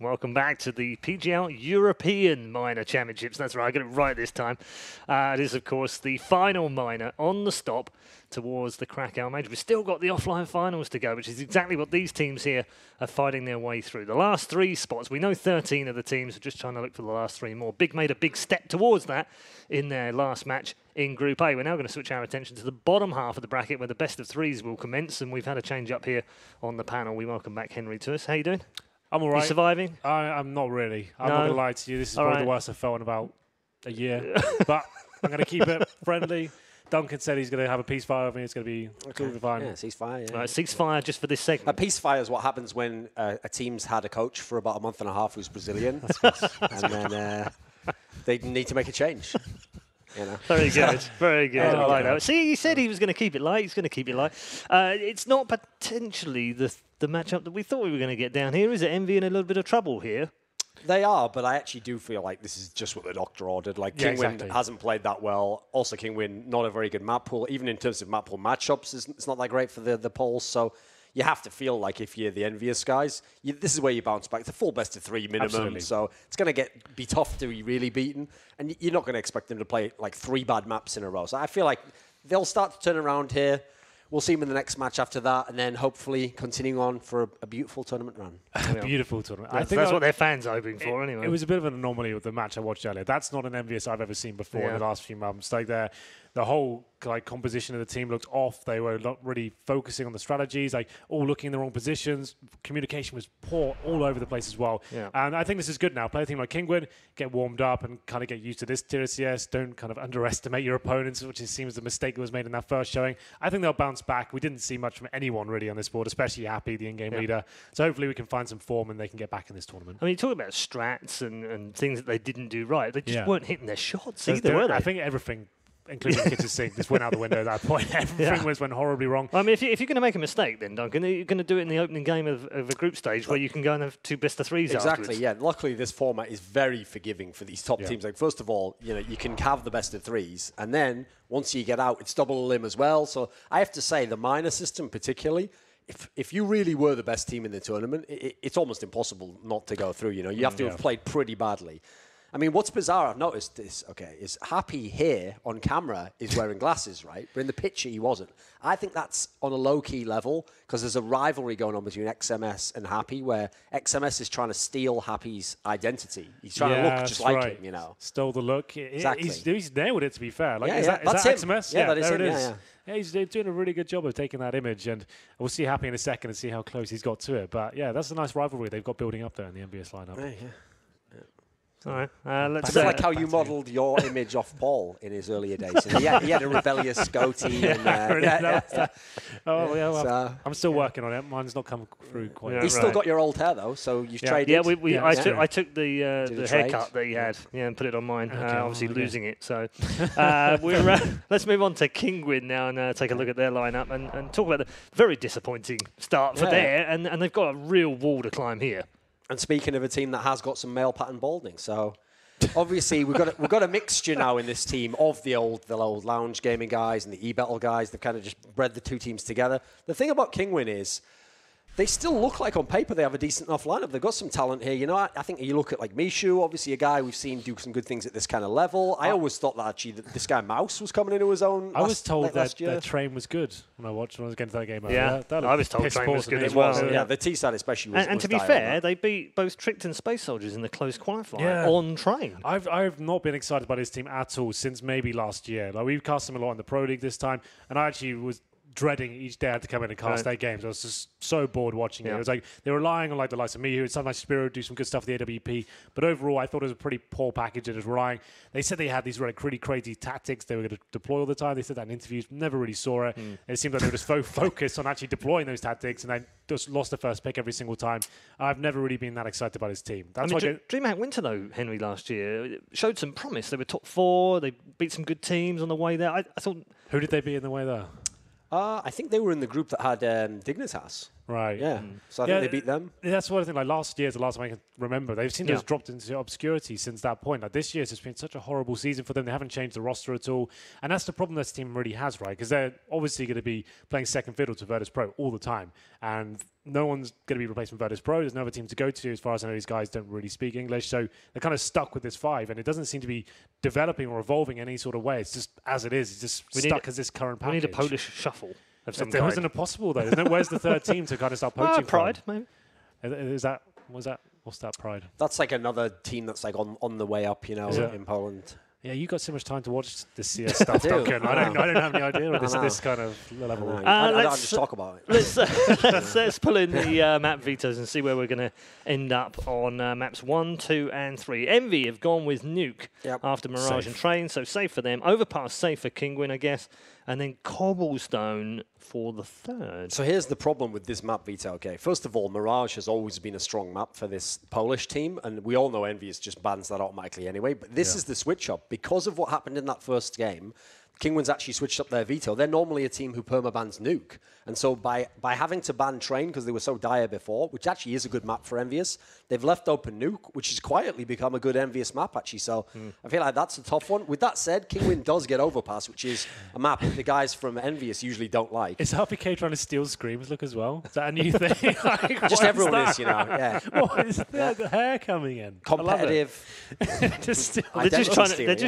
Welcome back to the PGL European Minor Championships. That's right, I got it right this time. It is, of course, the final minor on the stop towards the Krakow Major. We've still got the offline finals to go, which is exactly what these teams here are fighting their way through. The last 3 spots, we know 13 of the teams are just trying to look for the last 3 more. Big made a big step towards that in their last match in Group A. We're now going to switch our attention to the bottom half of the bracket where the best of 3s will commence, and we've had a change up here on the panel. We welcome back Henry to us. How you doing? I'm all right. You surviving? I'm not really. I'm not going to lie to you. This is probably the worst I've felt in about a year. But I'm going to keep it friendly. Duncan said he's going to have a ceasefire with me. It's going to be completely fine. Yeah, ceasefire. Yeah. Right, ceasefire just for this segment. A ceasefire is what happens when a team's had a coach for about a month and a half who's Brazilian. And then they need to make a change. You know. Very good, very good. I like that. See, he said he was going to keep it light. He's going to keep it light. It's not potentially the matchup that we thought we were going to get down here, is it? Envy in a little bit of trouble here. They are, but I actually do feel like this is just what the doctor ordered. Like, Kinguin hasn't played that well. Also, Kinguin, not a very good map pool. Even in terms of map pool matchups, it's not that great for the polls. So you have to feel like if you're the EnVyUs guys, this is where you bounce back. It's a full best of 3 minimum. Absolutely. So it's going to be tough to be really beaten. And you're not going to expect them to play like 3 bad maps in a row. So I feel like they'll start to turn around here. We'll see them in the next match after that, and then hopefully continuing on for a beautiful tournament run. Beautiful tournament. I think that's what their fans are hoping for, anyway. It was a bit of an anomaly with the match I watched earlier. That's not an EnVyUs I've ever seen before in the last few months. Like the whole composition of the team looked off. They were not really focusing on the strategies, all looking in the wrong positions. Communication was poor all over the place as well. Yeah. And I think this is good now. Play a team like Kinguin, get warmed up and kind of get used to this tier of CS. Don't kind of underestimate your opponents, which it seems the mistake that was made in that first showing. I think they'll bounce back. We didn't see much from anyone really on this board, especially Happy, the in-game leader. So hopefully we can find some form and they can get back in this tournament. I mean, you talk about strats and things that they didn't do right. They just weren't hitting their shots either, were they? I think everything, including Kitchen Sink, just went out the window at that point. Everything went horribly wrong. I mean, if you're going to make a mistake, then, Duncan, you're going to do it in the opening game of a group stage where you can go and have 2 best of 3s Exactly, afterwards. yeah. Luckily, this format is very forgiving for these top teams. Like, first of all, you can have the best of 3s, and then once you get out, it's double limb as well. So I have to say, the minor system particularly, if you really were the best team in the tournament, it's almost impossible not to go through. You have to have played pretty badly. I mean, what's bizarre, I've noticed this, is Happy here on camera is wearing glasses, right? But in the picture, he wasn't. I think that's on a low-key level because there's a rivalry going on between XMS and Happy where XMS is trying to steal Happy's identity. He's trying to look just like him, Stole the look. Exactly. He's nailed it, to be fair. Like, is that that's XMS? Yeah, that is there him. it is. Yeah. He's doing a really good job of taking that image, and we'll see Happy in a second and see how close he's got to it. But, yeah, that's a nice rivalry they've got building up there in the EnVyUs lineup. Yeah. All right, let's It's like how you modelled your image off Paul in his earlier days. And he had a rebellious goatee. I'm still working on it. Mine's not come through quite yet. He's still got your old hair, though, so you've traded. Yeah, I took the haircut that he had and put it on mine, obviously losing it. So let's move on to Kinguin now and take a look at their lineup and talk about the very disappointing start for there. And they've got a real wall to climb here. And speaking of a team that has got some male pattern balding, so obviously we've got a mixture now in this team of the old lounge gaming guys and the e-battle guys. They've kind of just bred the 2 teams together. The thing about Kinguin is they still look like on paper they have a decent enough lineup. They've got some talent here. I think you look at like Mishu, obviously a guy we've seen do some good things at this kind of level. I always thought that actually this guy Mouse was coming into his own. I was told that their train was good when I was getting to that game. I was told train was good as well. Yeah, the T side especially was. And to be fair, they beat both Tricked and Space Soldiers in the close qualifier on train. I've not been excited by this team at all since maybe last year. Like, we've cast them a lot in the Pro League this time, and I actually was dreading each day I had to come in and cast their games. I was just so bored watching it. It was like they were relying on the likes of me, who sometimes Spiro do some good stuff with the AWP, but overall I thought it was a pretty poor package. It was relying. They said they had these really crazy tactics they were going to deploy all the time. They said that in interviews, never really saw it. It seemed like they were just so focused on actually deploying those tactics, and they just lost the first pick every single time. I've never really been that excited about his team. That's DreamHack Winter, though, Henry, last year showed some promise. They were top 4. They beat some good teams on the way there. I thought. Who did they beat in the way there? I think they were in the group that had Dignitas. Right. Yeah. So I think they beat them. That's what I think. Like last year's the last time I can remember. They've seemed to have dropped into obscurity since that point. Like this year's has been such a horrible season for them. They haven't changed the roster at all, and that's the problem this team really has, right? Because they're obviously going to be playing second fiddle to Virtus Pro all the time, and no one's going to be replacing Virtus Pro. There's no other team to go to. As far as I know, these guys don't really speak English, so they're kind of stuck with this 5, and it doesn't seem to be developing or evolving any sort of way. It's just as it is. It's just stuck as this current package. We need a Polish shuffle. There wasn't a possible though. Where's the third team to kind of start poaching? Pride, from? Maybe. What's that Pride? That's like another team that's like on the way up, in Poland. Yeah, you got so much time to watch this CS stuff, Duncan. I don't have any idea of this kind of level. I just talk about it. Let's pull in the map vetoes and see where we're going to end up on maps 1, 2, and 3. Envy have gone with Nuke after Mirage and Train, so safe for them. Overpass safe for Kinguin, I guess. And then Cobblestone for the third. So here's the problem with this map veto. Okay, first of all, Mirage has always been a strong map for this Polish team, and we all know EnVyUs just bans that automatically anyway. But this is the switch up because of what happened in that first game. Kinguin's actually switched up their veto. They're normally a team who permabans Nuke. And so by having to ban Train, because they were so dire before, which actually is a good map for EnVyUs, they've left open Nuke, which has quietly become a good EnVyUs map, actually. So I feel like that's a tough one. With that said, Kinguin does get Overpass, which is a map that the guys from EnVyUs usually don't like. Is RPK trying to steal Scream's look as well? Is that a new thing? Just everyone is, yeah. What is that? The hair coming in. Competitive. They're just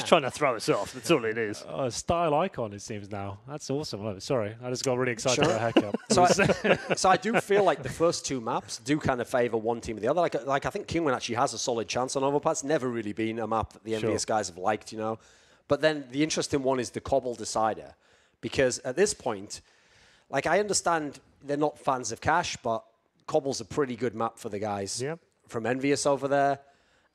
trying to throw us off. That's all it is. A style icon, it seems now. That's awesome. Oh, sorry, I just got really excited about haircut. So I do feel like the first 2 maps do kind of favour one team or the other. Like I think Kinguin actually has a solid chance on Overpass. Never really been a map that the EnVyUs guys have liked, But then the interesting one is the Cobble Decider. Because at this point, like I understand they're not fans of Cash, but Cobble's a pretty good map for the guys from EnVyUs over there.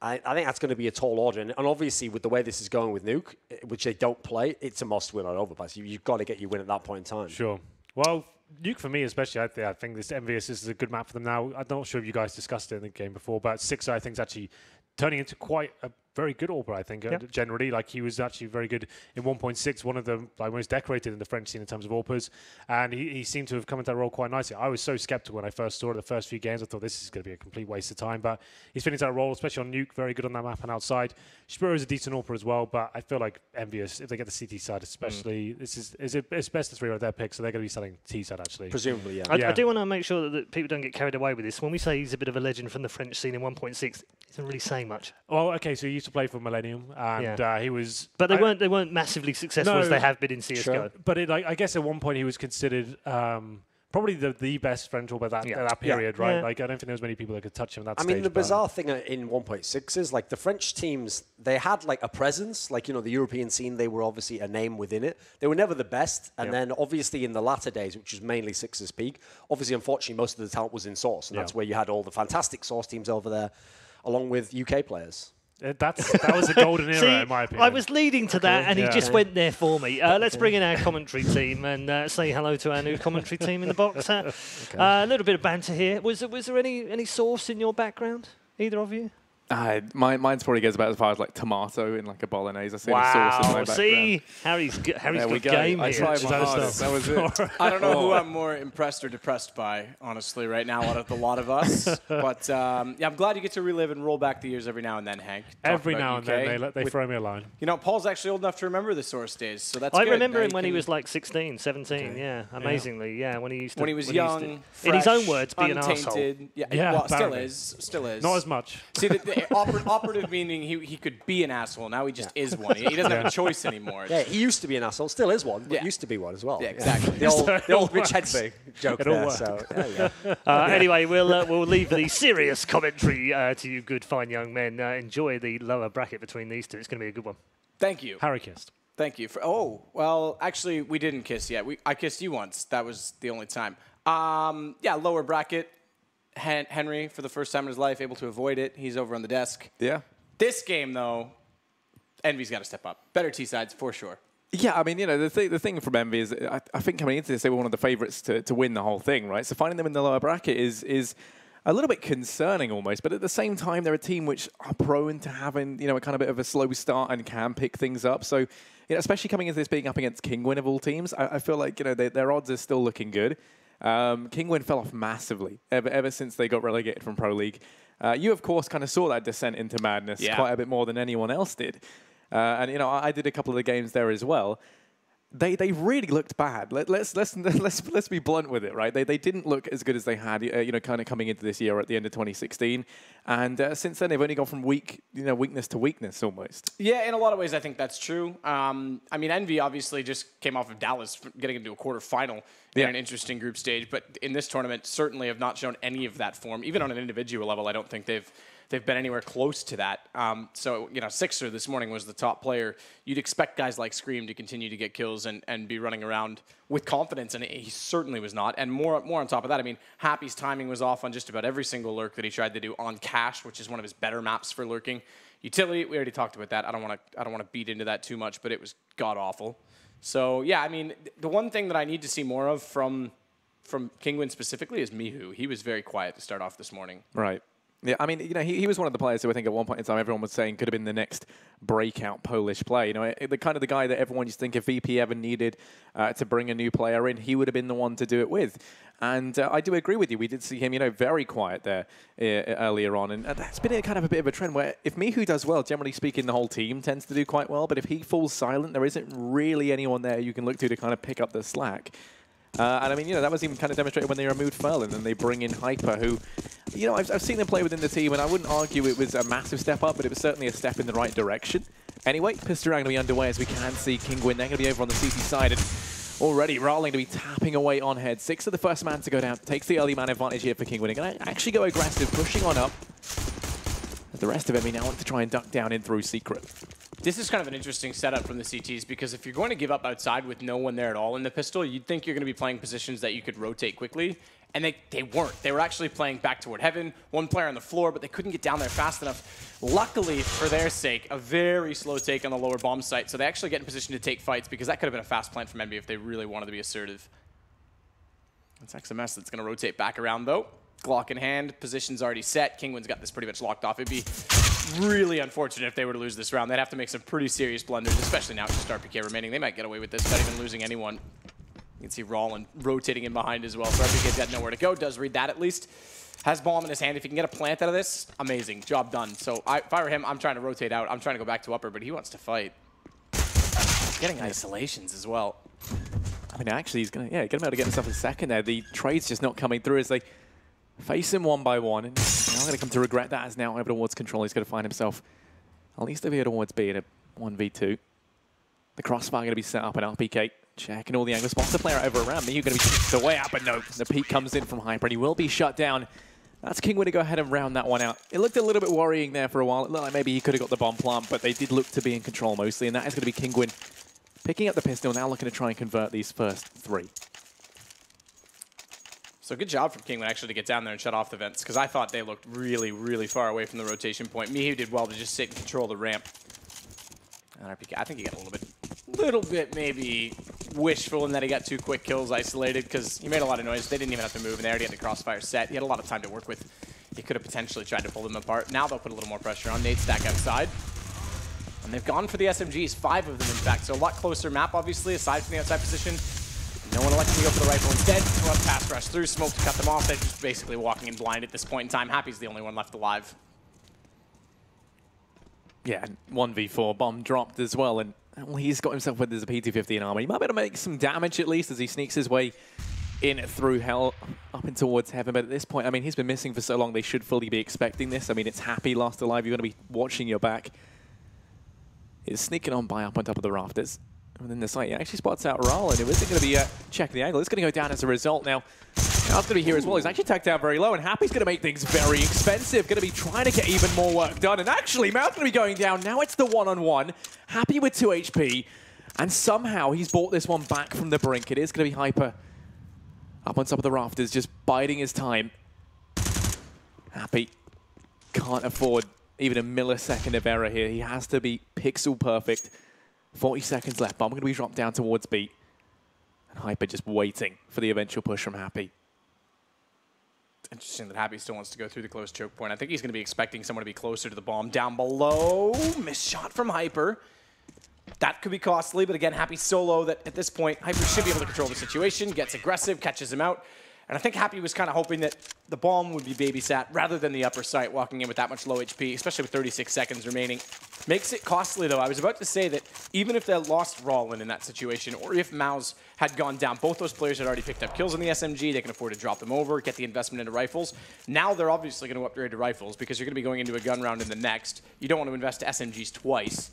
I think that's going to be a tall order. And obviously, with the way this is going with Nuke, which they don't play, it's a must-win on Overpass. You've got to get your win at that point in time. Sure. Well, Nuke for me especially, I think this EnVyUs is a good map for them now. I'm not sure if you guys discussed it in the game before, but Sixer, I think, is actually turning into quite a very good AWPer, I think, generally. Like, he was actually very good in 1.6, one of the most decorated in the French scene in terms of AWPers, and he seemed to have come into that role quite nicely. I was so skeptical when I first saw it the first few games. I thought this is going to be a complete waste of time, but he's fitting into that role, especially on Nuke, very good on that map and outside. Spiro is a decent AWPer as well, but I feel like EnVyUs, if they get the CT side especially, it's best of 3 of their picks, so they're going to be selling T side, actually. Presumably, yeah. I do want to make sure that people don't get carried away with this. When we say he's a bit of a legend from the French scene in 1.6, he doesn't really say much. Well, okay, so he used to play for Millennium, and he was... But they weren't massively successful as they have been in CSGO. Sure. But I guess at one point he was considered probably the best French AWPer at that period, right? Yeah. Like, I don't think there was many people that could touch him at that stage. I mean, the bizarre thing in 1.6 is, like, the French teams, they had, like, a presence. Like, the European scene, they were obviously a name within it. They were never the best. And then, obviously, in the latter days, which was mainly Six's peak, obviously, unfortunately, most of the talent was in Source. And that's where you had all the fantastic Source teams over there, along with UK players. That was a golden era, in my opinion. I was leading to that, and he just went there for me. Let's bring in our commentary team and say hello to our new commentary team in the box. A little bit of banter here. Was there any sauce in your background, either of you? Mine's probably goes about as far as like tomato in like a bolognese. I see wow, the sauce in my background. See, Harry's good game I here. tried my hardest. That was it. I don't know who I'm more impressed or depressed by, honestly, right now, out of the lot of us. But I'm glad you get to relive and roll back the years every now and then, Hank. Every now and then they throw me a line. Paul's actually old enough to remember the Source days, so that's I good. remember him when he was like 16, 17, amazingly, when he was young, fresh, in his own words, be untainted. an arsehole. Still is. Not as much. See, the operative meaning he could be an asshole. Now he just is one. He doesn't have a choice anymore. Yeah, he used to be an asshole. Still is one, but used to be one as well. Yeah, exactly. The old rich head thing joke there. So, anyway, we'll leave the serious commentary to you good, fine young men. Enjoy the lower bracket between these two. It's going to be a good one. Thank you. Harry kissed. Thank you. Well, actually, we didn't kiss yet. I kissed you once. That was the only time. Lower bracket. Henry, for the first time in his life, able to avoid it. He's over on the desk. Yeah. This game, though, Envy's got to step up. Better T-sides, for sure. Yeah, I mean, the thing from Envy is I think coming into this, they were one of the favourites to win the whole thing, right? So finding them in the lower bracket is a little bit concerning almost, but at the same time, they're a team which are prone to having, a kind of bit of a slow start and can pick things up. So, especially coming into this being up against Kinguin of all teams, I feel like, their odds are still looking good. Kinguin fell off massively ever since they got relegated from Pro League. You, of course, kind of saw that descent into madness quite a bit more than anyone else did. And, you know, I did a couple of the games there as well. They really looked bad. Let's be blunt with it, right? They didn't look as good as they had, you know, kind of coming into this year at the end of 2016. And since then, they've only gone from weakness to weakness almost. Yeah, in a lot of ways, I think that's true. I mean, Envy obviously just came off of Dallas getting into a quarterfinal in an interesting group stage, but in this tournament, certainly have not shown any of that form. Even on an individual level, I don't think they've been anywhere close to that. So, you know, Sixer this morning was the top player. You'd expect guys like Scream to continue to get kills and be running around with confidence, and he certainly was not. And more on top of that, I mean, Happy's timing was off on just about every single lurk that he tried to do on Cash, which is one of his better maps for lurking. Utility, we already talked about that. I don't want to beat into that too much, but it was god-awful. So, yeah, I mean, the one thing that I need to see more of from Kinguin specifically is Mihu. He was very quiet to start off this morning. Right. Yeah, I mean, you know, he was one of the players who I think at one point in time everyone was saying could have been the next breakout Polish player. You know, the kind of the guy that everyone used to think if VP ever needed to bring a new player in, he would have been the one to do it with. And I do agree with you. We did see him, you know, very quiet there earlier on. And that's been a kind of a bit of a trend where if Mihu does well, generally speaking, the whole team tends to do quite well. But if he falls silent, there isn't really anyone there you can look to kind of pick up the slack. And I mean, you know, that was even kind of demonstrated when they removed Ferlin and they bring in Hyper, who, you know, I've seen them play within the team, and I wouldn't argue it was a massive step up, but it was certainly a step in the right direction. Anyway, pistol round going to be underway as we can see Kinguin. They're going to be over on the CT side, and already Rowling to be tapping away on head. Sixer the first man to go down, takes the early man advantage here for Kinguin. They're going to actually go aggressive, pushing on up. The rest of it, we now want to try and duck down in through Secret. This is kind of an interesting setup from the CTs because if you're going to give up outside with no one there at all in the pistol, you'd think you're going to be playing positions that you could rotate quickly. And they weren't. They were actually playing back toward heaven, one player on the floor, but they couldn't get down there fast enough. Luckily, for their sake, a very slow take on the lower bomb site, so they actually get in position to take fights because that could have been a fast plant from Envy if they really wanted to be assertive. It's XMS that's going to rotate back around, though. Glock in hand, position's already set. Kinguin's got this pretty much locked off. It'd be really unfortunate if they were to lose this round. They'd have to make some pretty serious blunders, especially now with just RPK remaining. They might get away with this without even losing anyone. You can see Rollin rotating in behind as well, so RPK's got nowhere to go. Does read that at least. Has bomb in his hand. If he can get a plant out of this, amazing. Job done. So if I were him, I'm trying to rotate out. I'm trying to go back to upper, but he wants to fight. Getting isolations as well. I mean, actually, he's going to get him able to get himself a second there. The trade's just not coming through as they face him one by one. And now going to come to regret that as now over towards control. He's going to find himself at least over here towards B in a 1v2. The crossfire going to be set up, and RPK checking all the angles. Spots the player over around me. You're going to be the way out, but no. The peak comes in from Hyper, and he will be shut down. That's Kinguin to go ahead and round that one out. It looked a little bit worrying there for a while. It looked like maybe he could have got the bomb plant, but they did look to be in control mostly, and that is going to be Kinguin picking up the pistol, now looking to try and convert these first three. So good job from Kinguin actually to get down there and shut off the vents, because I thought they looked really, really far away from the rotation point. Mihu did well to just sit and control the ramp. And RPK, I think he got a little bit maybe wishful in that he got 2 quick kills isolated, because he made a lot of noise. They didn't even have to move, and they already had the crossfire set. He had a lot of time to work with. He could have potentially tried to pull them apart. Now they'll put a little more pressure on. Nade stack outside. And they've gone for the SMGs, 5 of them in fact. So a lot closer map, obviously, aside from the outside position. No one electing to go for the rifle instead. Run pass rush through, smoke to cut them off. They're just basically walking in blind at this point in time. Happy's the only one left alive. Yeah, and 1v4 bomb dropped as well, and well, he's got himself with his P250 in armor. He might be able to make some damage at least as he sneaks his way in through hell up and towards heaven. But at this point, I mean, he's been missing for so long, they should fully be expecting this. I mean, it's Happy last alive. You're going to be watching your back. He's sneaking on by up on top of the rafters. Within the site, he actually spots out Raul, and it isn't going to be checking the angle. It's going to go down as a result now. That's going to be here as well. He's actually tagged down very low, and Happy's going to make things very expensive. Going to be trying to get even more work done. And actually, Mouth's going to be going down. Now it's the one-on-one. Happy with 2 HP. And somehow he's brought this one back from the brink. It is going to be Hyper up on top of the rafters, just biding his time. Happy can't afford even a millisecond of error here. He has to be pixel perfect. 40 seconds left. Bomb going to be dropped down towards B. And Hyper just waiting for the eventual push from Happy. Interesting that Happy still wants to go through the close choke point. I think he's going to be expecting someone to be closer to the bomb. Down below, missed shot from Hyper. That could be costly, but again, Happy's so low that at this point, Hyper should be able to control the situation, gets aggressive, catches him out. And I think Happy was kind of hoping that the bomb would be babysat rather than the upper site, walking in with that much low HP, especially with 36 seconds remaining. Makes it costly, though. I was about to say that even if they lost Rollin in that situation, or if Mouse had gone down, both those players had already picked up kills on the SMG. They can afford to drop them over, get the investment into rifles. Now they're obviously going to upgrade to rifles because you're going to be going into a gun round in the next. You don't want to invest to SMGs twice.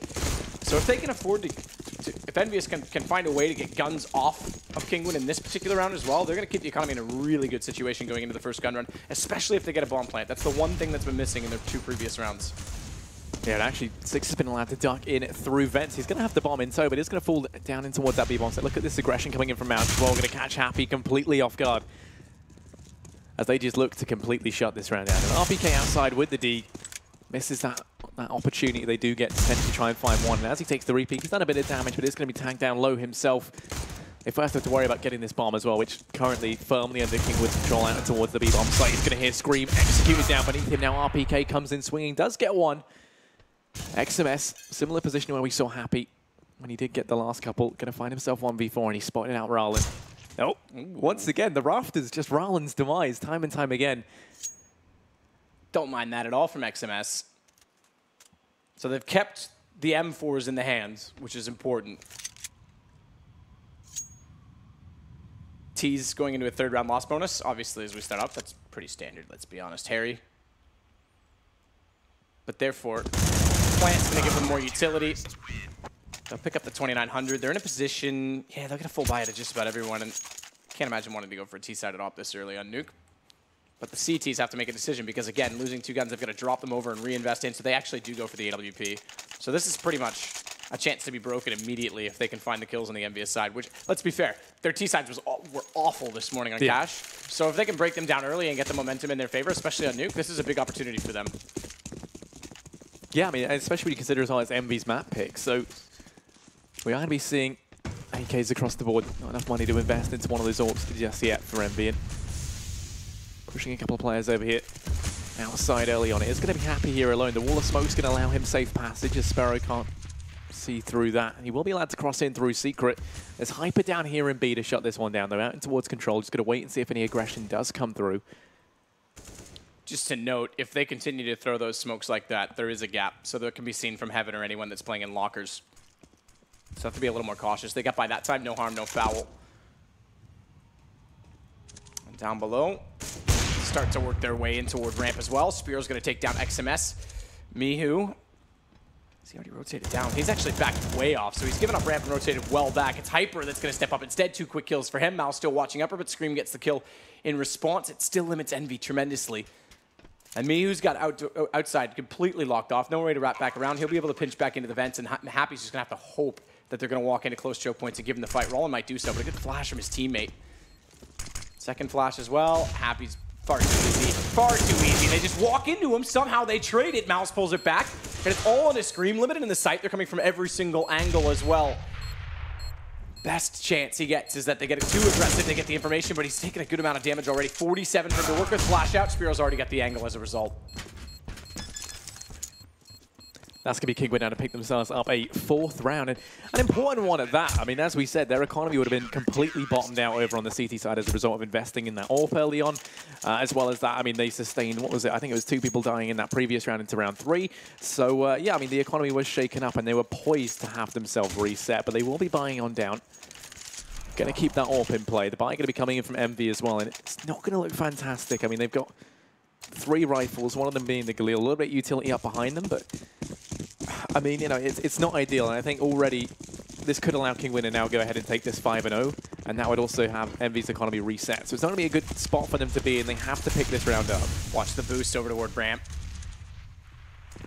So if they can afford to if EnVyUs can find a way to get guns off of Kinguin in this particular round as well, they're going to keep the economy in a really good situation going into the first gun run, especially if they get a bomb plant. That's the one thing that's been missing in their 2 previous rounds. Yeah, and actually, Six has been allowed to duck in through vents. He's going to have the bomb in tow, but he's going to fall down in towards that B-bomb. So look at this aggression coming in from Mount as well. Going to catch Happy completely off guard as they just look to completely shut this round down. And RPK outside with the D misses that opportunity they do get to potentially try and find one. And as he takes the repeat, he's done a bit of damage, but it's going to be tagged down low himself. They first have to worry about getting this bomb as well, which currently firmly under Kinguin's control out towards the B-bomb site. He's going to hear Scream executed down beneath him. Now RPK comes in swinging, does get one. XMS, similar position where we saw Happy when he did get the last couple. Going to find himself 1v4 and he spotted out Rowland. Nope. Once again, the rafters, just Rowland's demise time and time again. Don't mind that at all from XMS. So they've kept the M4s in the hands, which is important. T's going into a 3rd round loss bonus. Obviously, as we start off, that's pretty standard, let's be honest. Harry. But therefore, Plant's going to give them more utility. They'll pick up the 2900. They're in a position, yeah, they'll get a full buy out of just about everyone. And can't imagine wanting to go for a T-sided op this early on Nuke. But the CTs have to make a decision because, again, losing 2 guns, they've got to drop them over and reinvest in. So they actually do go for the AWP. So this is pretty much a chance to be broken immediately if they can find the kills on the EnVyUs side, which, let's be fair, their T-sides were awful this morning on Cash. So if they can break them down early and get the momentum in their favor, especially on Nuke, this is a big opportunity for them. Yeah, I mean, especially when you consider as well as EnVy's map pick. So we are going to be seeing AKs across the board. Not enough money to invest into one of those orcs just yet for EnVy. Pushing a couple of players over here outside early on. It is going to be Happy here alone. The wall of smoke is going to allow him safe passage as Sparrow can't see through that. He will be allowed to cross in through Secret. There's Hyper down here in B to shut this one down. They're out in towards control. Just going to wait and see if any aggression does come through. Just to note, if they continue to throw those smokes like that, there is a gap. So that can be seen from Heaven or anyone that's playing in lockers. So have to be a little more cautious. They got by that time, no harm, no foul. And down below, start to work their way in toward ramp as well. Spear's going to take down XMS. Mihu, has he already rotated down? He's actually backed way off, so he's given up ramp and rotated well back. It's Hyper that's going to step up instead. 2 quick kills for him. Mal's still watching upper, but Scream gets the kill in response. It still limits Envy tremendously. And Mihu's got outside completely locked off. No way to wrap back around. He'll be able to pinch back into the vents, and Happy's just going to have to hope that they're going to walk into close choke points and give him the fight. Rollin might do so, but a good flash from his teammate. Second flash as well. Happy's far too easy. Far too easy. They just walk into him. Somehow they trade it. Mouse pulls it back. And it's all on his Scream. Limited in the sight. They're coming from every single angle as well. Best chance he gets is that they get it too aggressive. They get the information, but he's taken a good amount of damage already. 47 for him to work with. Flash out. Spiro's already got the angle as a result. That's going to be Kinguin now to pick themselves up a 4th round. And an important one at that. I mean, as we said, their economy would have been completely bottomed out over on the CT side as a result of investing in that AWP early on. As well as that, I mean, they sustained, what was it? I think it was 2 people dying in that previous round into round 3. So, yeah, I mean, the economy was shaken up and they were poised to have themselves reset. But they will be buying on down. Going to keep that AWP in play. The buy going to be coming in from EnVy as well. And it's not going to look fantastic. I mean, they've got 3 rifles, one of them being the Galil. A little bit of utility up behind them, but I mean, you know, it's not ideal, and I think already this could allow Kinguin to now go ahead and take this 5-0, and that would also have EnVy's economy reset. So it's not going to be a good spot for them to be, and they have to pick this round up. Watch the boost over toward ramp.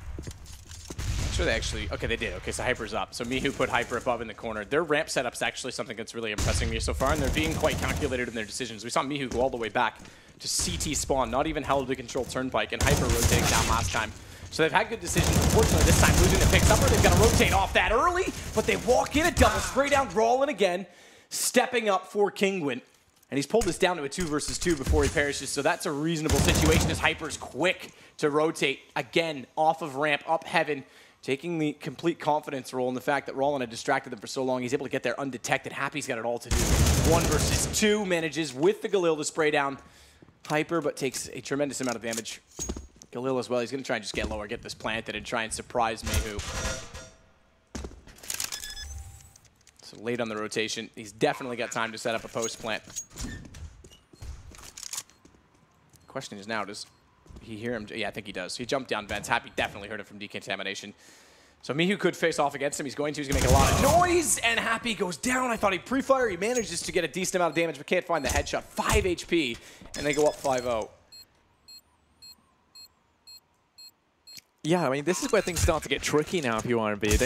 Not sure they actually... Okay, they did. Okay, so Hyper's up. So Mihu put Hyper above in the corner. Their ramp setup's actually something that's really impressing me so far, and they're being quite calculated in their decisions. We saw Mihu go all the way back to CT spawn, not even held to control Turnpike, and Hyper rotating down last time. So they've had good decisions. Unfortunately, this time losing the picks up, or they've got to rotate off that early, but they walk in a double spray down, Rollin again, stepping up for Kinguin. And he's pulled this down to a 2 versus 2 before he perishes, so that's a reasonable situation as Hyper's quick to rotate again off of ramp, up Heaven. taking the complete confidence role in the fact that Rollin had distracted them for so long. He's able to get there undetected. Happy's got it all to do. 1 versus 2, manages with the Galil to spray down Hyper, but takes a tremendous amount of damage. Galil as well, he's going to try and just get lower, get this planted, and try and surprise Mehu. So late on the rotation, he's definitely got time to set up a post plant. Question is now, does he hear him? Yeah, I think he does. He jumped down vents. Happy definitely heard him from decontamination. So Mehu could face off against him. He's going to make a lot of noise, and Happy goes down. I thought he'd pre-fire. He manages to get a decent amount of damage, but can't find the headshot. 5 HP, and they go up 5-0. Yeah, I mean, this is where things start to get tricky now if you are EnVyUs.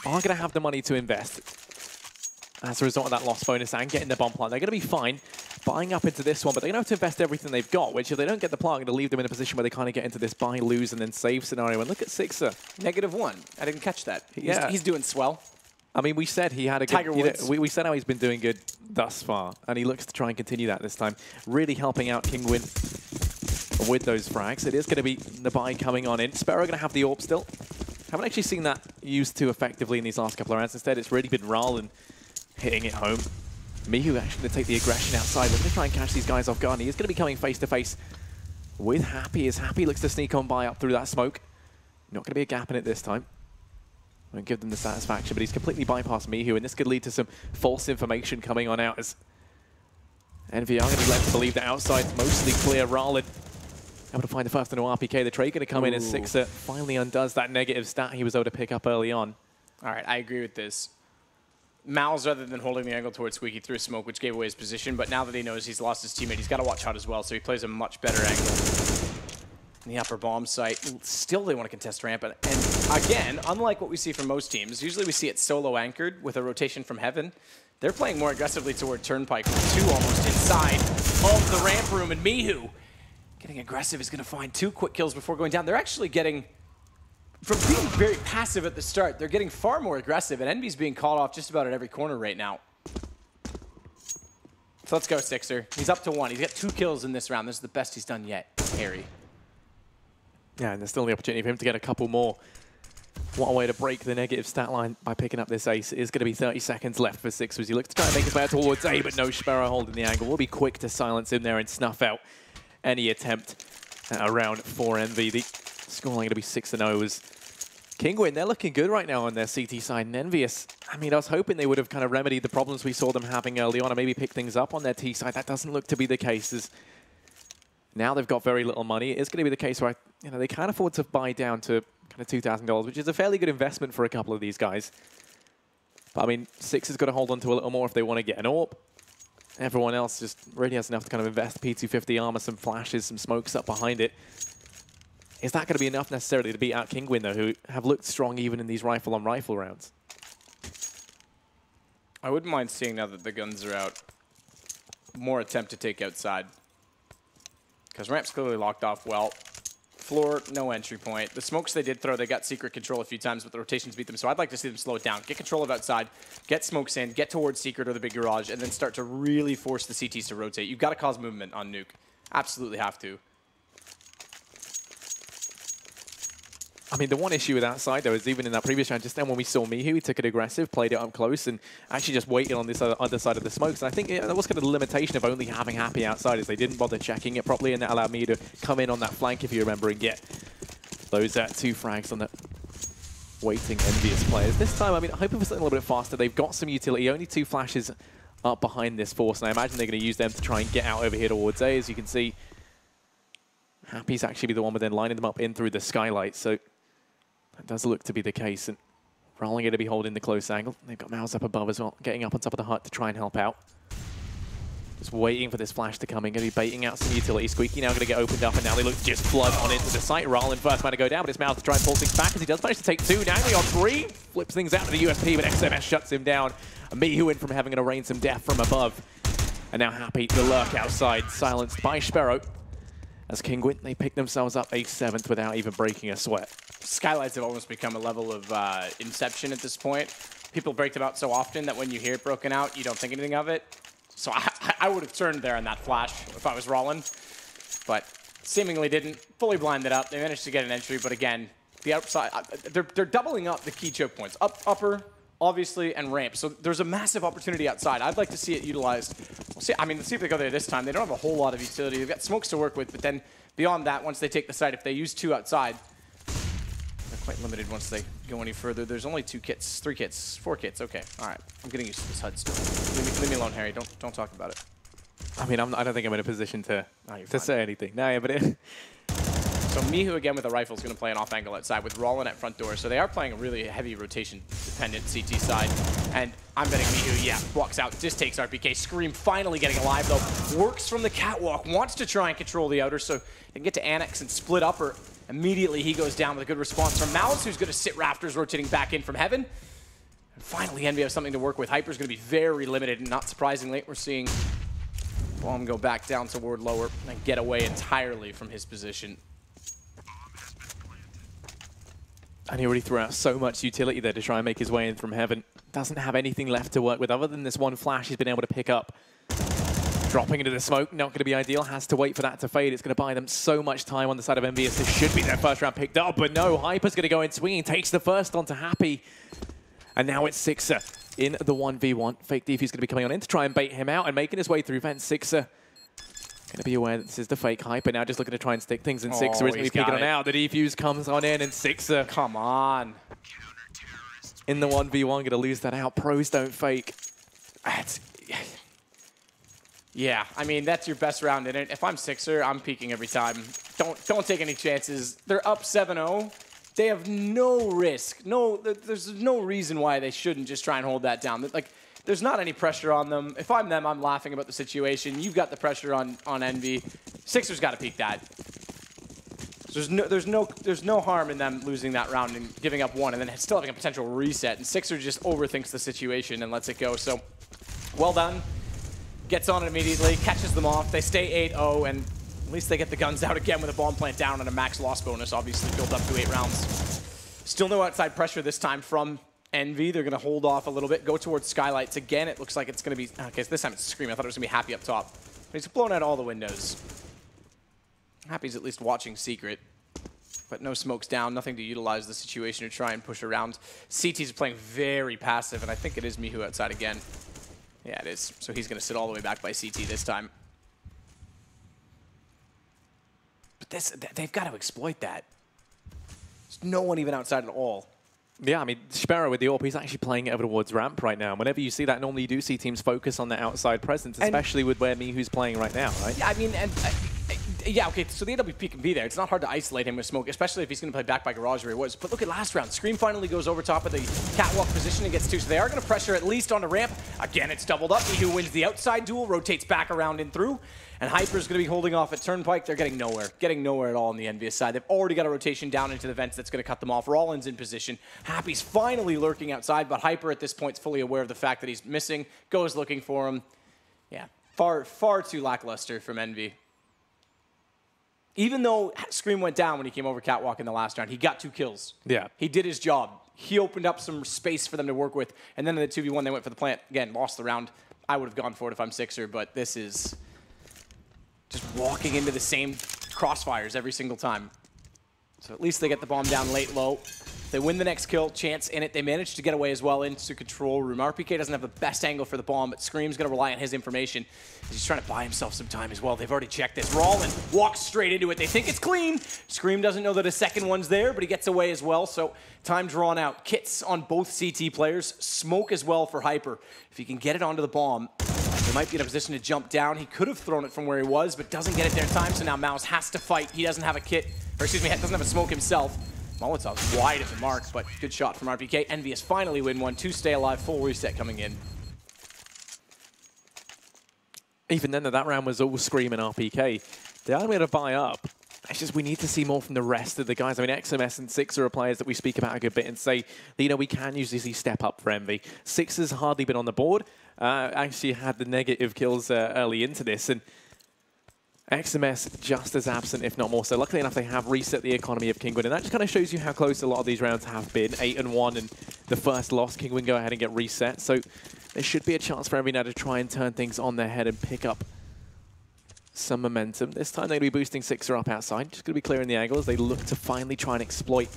They are going to have the money to invest as a result of that loss bonus and getting the bomb plant. They're going to be fine buying up into this one, but they're going to have to invest everything they've got, which if they don't get the plant, going to leave them in a position where they kind of get into this buy, lose, and then save scenario. And look at Sixer. -1. I didn't catch that. Yeah. He's doing swell. I mean, we said he had a Tiger good... Woods. We said how he's been doing good thus far, and he looks to try and continue that this time. Really helping out Kinguin with those frags. It is going to be the buy coming on in. Sparrow going to have the AWP still. Haven't actually seen that used too effectively in these last couple of rounds. Instead, it's really been Rallen hitting it home. Mihu actually going to take the aggression outside. We're going to try and catch these guys off guard. He is going to be coming face-to-face with Happy as Happy looks to sneak on by up through that smoke. Not going to be a gap in it this time. Won't give them the satisfaction, but he's completely bypassed Mihu, and this could lead to some false information coming on out as EnVy are going to be led to believe that outside's mostly clear. Rallen able to find the first no RPK. The trade going to come in as Sixer finally undoes that negative stat he was able to pick up early on. All right, I agree with this. Miles, rather than holding the angle towards Squeaky, threw a smoke, which gave away his position, but now that he knows he's lost his teammate, he's got to watch out as well, so he plays a much better angle. In the upper bomb site, still they want to contest ramp, and again, unlike what we see from most teams, usually we see it solo anchored with a rotation from heaven. They're playing more aggressively toward Turnpike with 2 almost inside of the ramp room, and Mihu getting aggressive is going to find 2 quick kills before going down. They're actually getting... From being very passive at the start, they're getting far more aggressive, and EnVy's being called off just about at every corner right now. So let's go, Sixer. He's up to 1. He's got 2 kills in this round. This is the best he's done yet. Harry. Yeah, and there's still the opportunity for him to get a couple more. What a way to break the negative stat line by picking up this ace. It is going to be 30 seconds left for Sixer as he looks to try and make his way towards A, but no, Sparrow holding the angle. We'll be quick to silence him there and snuff out any attempt at a round for EnVy. The scoreline going to be 6-0 as Kinguin, they're looking good right now on their CT side. And EnVyUs, I mean, I was hoping they would have kind of remedied the problems we saw them having early on and maybe pick things up on their T side. That doesn't look to be the case, as now they've got very little money. It is going to be the case where they can't afford to buy down to kind of $2,000, which is a fairly good investment for a couple of these guys. But I mean, Six has got to hold on to a little more if they want to get an AWP. Everyone else just really has enough to kind of invest P250 armor, some flashes, some smokes up behind it. Is that going to be enough necessarily to beat out Kinguin, though, who have looked strong even in these rifle-on-rifle rounds? I wouldn't mind seeing, now that the guns are out, more attempt to take outside. Because ramp's clearly locked off well. Floor, no entry point. The smokes they did throw, they got secret control a few times, but the rotations beat them. So I'd like to see them slow it down. Get control of outside, get smokes in, get towards secret or the big garage, and then start to really force the CTs to rotate. You've got to cause movement on Nuke. Absolutely have to. I mean, the one issue with outside, though, is even in that previous round, just then when we saw Mihu, he took it aggressive, played it up close, and actually just waited on this other side of the smokes. And I think that was kind of the limitation of only having Happy outside, is they didn't bother checking it properly, and that allowed me to come in on that flank, if you remember, and get those 2 frags on the waiting EnVyUs players. This time, I mean, hoping for something a little bit faster. They've got some utility, only 2 flashes up behind this force, and I imagine they're going to use them to try and get out over here towards A. As you can see, Happy's actually be the one with then lining them up in through the skylight, so that does look to be the case, and Rallen going to be holding the close angle. They've got Mouse up above as well, getting up on top of the hut to try and help out. Just waiting for this flash to come in, going to be baiting out some utility. Squeaky now going to get opened up, and now they look to just flood on into the site. Rallen first man to go down, but it's Mouse to try and pull things back, as he does manage to take 2. Nangly on 3, flips things out to the USP, but XMS shuts him down. Mihu from having to rain some death from above. And now Happy to lurk outside, silenced by Sparrow. As Kinguin, they pick themselves up a 7th without even breaking a sweat. Skylights have almost become a level of inception at this point. People break them out so often that when you hear it broken out, you don't think anything of it. So I would have turned there on that flash if I was Rallen, but seemingly didn't. Fully blinded up. They managed to get an entry, but again, the outside. They're doubling up the key choke points. Upper, obviously, and ramp. So there's a massive opportunity outside. I'd like to see it utilized. We'll see. I mean, let's see if they go there this time. They don't have a whole lot of utility. They've got smokes to work with, but then beyond that, once they take the site, if they use 2 outside, they're quite limited once they go any further. There's only 2 kits, 3 kits, 4 kits. Okay, all right. I'm getting used to this HUD still. Leave me alone, Harry. Don't talk about it. I mean, I don't think I'm in a position to say anything. No, yeah, but So miHu again with a rifle is going to play an off angle outside with Rollin at front door. So they are playing a really heavy rotation dependent CT side. And I'm betting miHu, yeah, walks out, just takes RPK. Scream finally getting alive though. Works from the catwalk, wants to try and control the outer so they can get to Annex and split upper. Immediately he goes down with a good response from Mouse, who's going to sit Raptors rotating back in from heaven. And finally EnVy has something to work with. Hyper's going to be very limited, and not surprisingly, we're seeing Bomb go back down toward lower and get away entirely from his position. And he already threw out so much utility there to try and make his way in from heaven. Doesn't have anything left to work with other than this one flash he's been able to pick up. Dropping into the smoke, not going to be ideal. Has to wait for that to fade. It's going to buy them so much time on the side of EnVyUs. This should be their first round picked up, but no. Hyper's going to go in swinging. Takes the first onto Happy. And now it's Sixer in the 1v1. Fake defuse going to be coming on in to try and bait him out and making his way through vent. Sixer going to be aware that this is the fake Hyper now, just looking to try and stick things in. Sixer isn't going to be picking on out. The defuse comes on in, and Sixer, come on, in the 1v1, going to lose that out. Pros don't fake. Yeah, I mean, that's your best round in it. If I'm Sixer, I'm peeking every time. Don't take any chances. They're up 7-0. They have no risk. There's no reason why they shouldn't just try and hold that down. Like, there's not any pressure on them. If I'm them, I'm laughing about the situation. You've got the pressure on EnVy. Sixer's got to peek that. There's no harm in them losing that round and giving up 1 and then still having a potential reset. And Sixer just overthinks the situation and lets it go. So, well done. Gets on it immediately, catches them off. They stay 8-0, and at least they get the guns out again with a bomb plant down and a max loss bonus, obviously built up to 8 rounds. Still no outside pressure this time from EnVy. They're going to hold off a little bit, go towards Skylights again. It looks like it's going to be, okay, so this time it's Scream. I thought it was going to be Happy up top. But he's blown out all the windows. Happy's at least watching Secret, but no smokes down, nothing to utilize the situation to try and push around. CT's playing very passive, and I think it is miHu outside again. Yeah, it is. So he's going to sit all the way back by CT this time. But they've got to exploit that. There's no one even outside at all. Yeah, I mean, Sparrow with the AWP, he's actually playing over towards ramp right now. Whenever you see that, normally you do see teams focus on their outside presence, especially with where miHu's playing right now, right? Yeah, I mean, yeah, okay, so the AWP can be there. It's not hard to isolate him with smoke, especially if he's going to play back by garage where he was. But look at last round. Scream finally goes over top of the catwalk position and gets 2. So they are going to pressure at least on the ramp. Again, it's doubled up. miHu wins the outside duel, rotates back around and through. And Hyper's going to be holding off at Turnpike. They're getting nowhere at all on the EnVyUs side. They've already got a rotation down into the vents that's going to cut them off. Rollin's in position. Happy's finally lurking outside, but Hyper at this point is fully aware of the fact that he's missing, goes looking for him. Yeah, far too lackluster from EnVy. Even though Scream went down when he came over catwalk in the last round, he got 2 kills. Yeah. He did his job. He opened up some space for them to work with. And then in the 2v1, they went for the plant. Again, lost the round. I would have gone for it if I'm Sixer, but this is just walking into the same crossfires every single time. So at least they get the bomb down late low. They win the next kill, chance in it. They managed to get away as well into control room. RPK doesn't have the best angle for the bomb, but Scream's going to rely on his information. He's trying to buy himself some time as well. They've already checked this. Rollin walks straight into it. They think it's clean. Scream doesn't know that a second one's there, but he gets away as well. So time drawn out. Kits on both CT players. Smoke as well for Hyper. If he can get it onto the bomb, he might be in a position to jump down. He could have thrown it from where he was, but doesn't get it there in time. So now Mouse has to fight. He doesn't have a kit, or excuse me, doesn't have a smoke himself. Molotov's wide of the mark, but good shot from RPK. EnVyUs finally win 1, 2 stay alive, full reset coming in. Even then, that round was all Scream and RPK. They are going to buy up. It's just we need to see more from the rest of the guys. I mean, XMS and Sixer are players that we speak about a good bit and say, that, you know, we can usually see step up for EnVy. Sixer's hardly been on the board. Actually had the negative kills early into this, and XMS just as absent, if not more so. Luckily enough, they have reset the economy of Kinguin, and that just kind of shows you how close a lot of these rounds have been. 8-1, and the first loss, Kinguin go ahead and get reset. So there should be a chance for EnVy now to try and turn things on their head and pick up some momentum. This time they're going to be boosting Sixer up outside. Just going to be clearing the angle as they look to finally try and exploit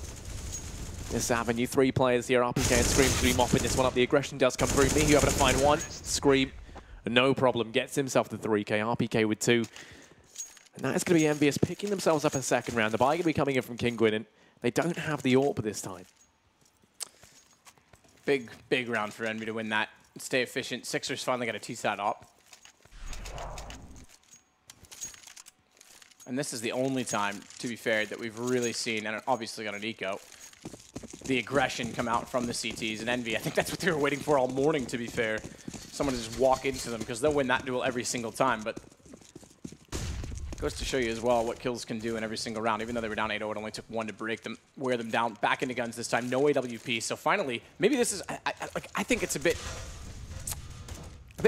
this avenue. 3 players here, RPK and Scream to be mopping this one up. The aggression does come through. MyUs able to find 1. Scream, no problem, gets himself the 3K. RPK with 2. And that is going to be EnVyUs picking themselves up a second round. The buy going to be coming in from Kinguin, and they don't have the AWP this time. Big round for Envy to win that. Stay efficient. Sixers finally got a T-side op. And this is the only time, to be fair, that we've really seen, and obviously got an eco, the aggression come out from the CTs. And Envy, I think that's what they were waiting for all morning, to be fair. Someone to just walk into them, because they'll win that duel every single time. But it goes to show you as well what kills can do in every single round. Even though they were down 8-0, it only took 1 to break them, wear them down, back into guns this time. No AWP. So finally, maybe this is, I think it's a bit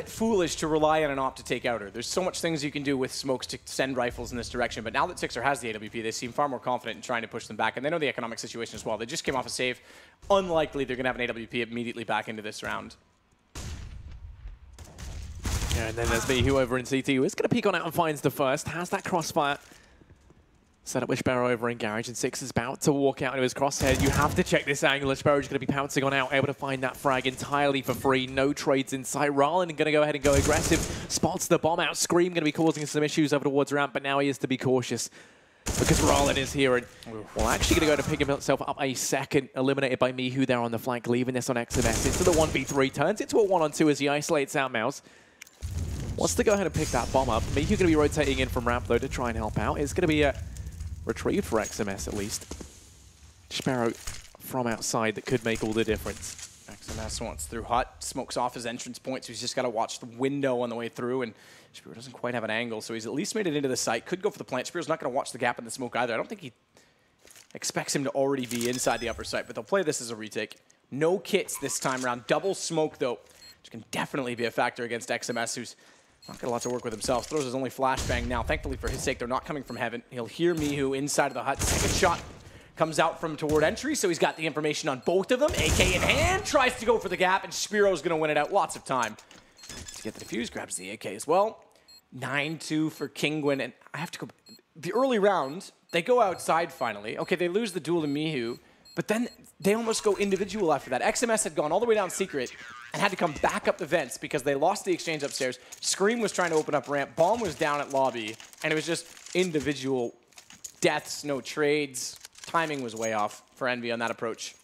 foolish to rely on an op to take out her. There's so much things you can do with smokes to send rifles in this direction, but now that Sixer has the AWP, they seem far more confident in trying to push them back, and they know the economic situation as well. They just came off a save. Unlikely they're going to have an AWP immediately back into this round. Yeah, and then there's MyUs over in CT, who is going to peek on out and finds the first. Has that crossfire set up with Sparrow over in Garage, and Six is about to walk out into his crosshair. You have to check this angle. Sparrow's going to be pouncing on out, able to find that frag entirely for free. No trades in sight. Rallen going to go ahead and go aggressive. Spots the bomb out. Scream going to be causing some issues over towards ramp, but now he is to be cautious because Rallen is here. And well, actually going to go to pick himself up a second. Eliminated by MyUs there on the flank, leaving this on XMS into the 1v3. Turns it to a 1-on-2 as he isolates out Mouse. Wants to go ahead and pick that bomb up. MyUs going to be rotating in from ramp, though, to try and help out. It's going to be a retrieved for XMS, at least. Sparrow from outside that could make all the difference. XMS wants through hut, smokes off his entrance point, so he's just got to watch the window on the way through, and Sparrow doesn't quite have an angle, so he's at least made it into the site. Could go for the plant. Sparrow's not going to watch the gap in the smoke either. I don't think he expects him to already be inside the upper site, but they'll play this as a retake. No kits this time around. Double smoke, though, which can definitely be a factor against XMS, who's not got a lot to work with himself. Throws his only flashbang now. Thankfully for his sake, they're not coming from heaven. He'll hear MyUs inside of the hut. Second shot comes out from toward entry, so he's got the information on both of them. AK in hand, tries to go for the gap, and Spiro's going to win it out. Lots of time to get the defuse. Grabs the AK as well. 9-2 for Kinguin, and I have to go. The early round, they go outside finally. Okay, they lose the duel to MyUs, but then they almost go individual after that. XMS had gone all the way down secret and had to come back up the vents because they lost the exchange upstairs. Scream was trying to open up ramp. Bomb was down at lobby, and it was just individual deaths, no trades. Timing was way off for Envy on that approach.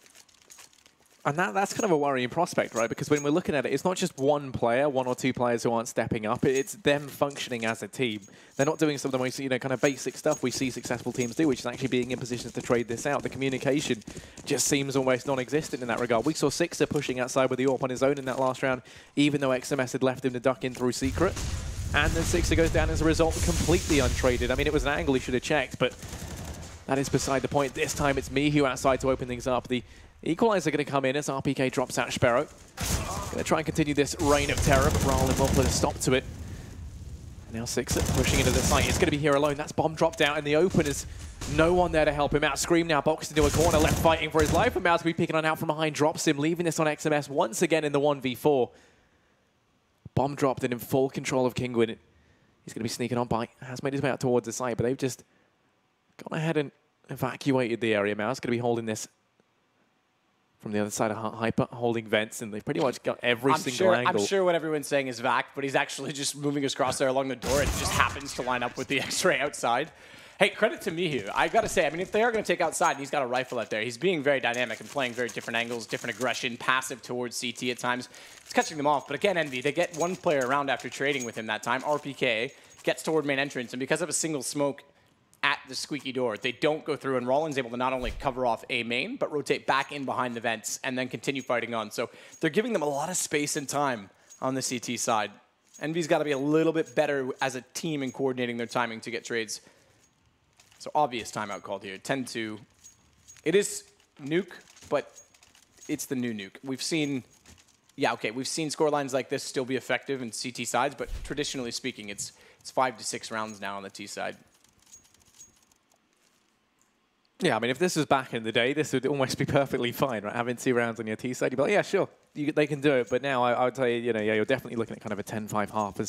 And that's kind of a worrying prospect, right? Because when we're looking at it, it's not just one player, 1 or 2 players who aren't stepping up. It's them functioning as a team. They're not doing some of the most, kind of basic stuff we see successful teams do, which is actually being in positions to trade this out. The communication just seems almost non-existent in that regard. We saw Sixer pushing outside with the AWP on his own in that last round, even though XMS had left him to duck in through secret. And then Sixer goes down as a result, completely untraded. I mean, it was an angle he should have checked, but that is beside the point. This time it's MyUs outside to open things up. The equalizer going to come in as RPK drops out Sparrow. Going to try and continue this reign of terror, but Rallen will put a stop to it. Now Sixer pushing into the site. It's going to be here alone. That's bomb dropped out in the open. There's no one there to help him out. Scream now boxed into a corner, left fighting for his life. And Mouse will be picking on out from behind, drops him, leaving this on XMS once again in the 1v4. Bomb dropped and in full control of Kinguin. He's going to be sneaking on by. Has made his way out towards the site, but they've just gone ahead and evacuated the area. Mouse going to be holding this from the other side of Hyper, holding vents, and they've pretty much got every single angle. I'm sure what everyone's saying is Vac, but he's actually just moving his crosshair along the door, and it just happens to line up with the X-ray outside. Hey, credit to MyUs. I got to say, I mean, if they are going to take outside and he's got a rifle out there, he's being very dynamic and playing very different angles, different aggression, passive towards CT at times. It's catching them off. But again, Envy, they get one player around after trading with him that time. RPK gets toward main entrance, and because of a single smoke at the squeaky door, they don't go through, and Rollin's able to not only cover off a main, but rotate back in behind the vents and then continue fighting on. So they're giving them a lot of space and time on the CT side. Envy's got to be a little bit better as a team in coordinating their timing to get trades. So obvious timeout called here, 10-2. It is Nuke, but it's the new Nuke. We've seen, we've seen scorelines like this still be effective in CT sides, but traditionally speaking, it's 5 to 6 rounds now on the T side. Yeah, I mean, if this was back in the day, this would almost be perfectly fine, right? Having 2 rounds on your T side, you'd be like, yeah, sure, they can do it. But now I would tell you, you're definitely looking at kind of a 10-5 half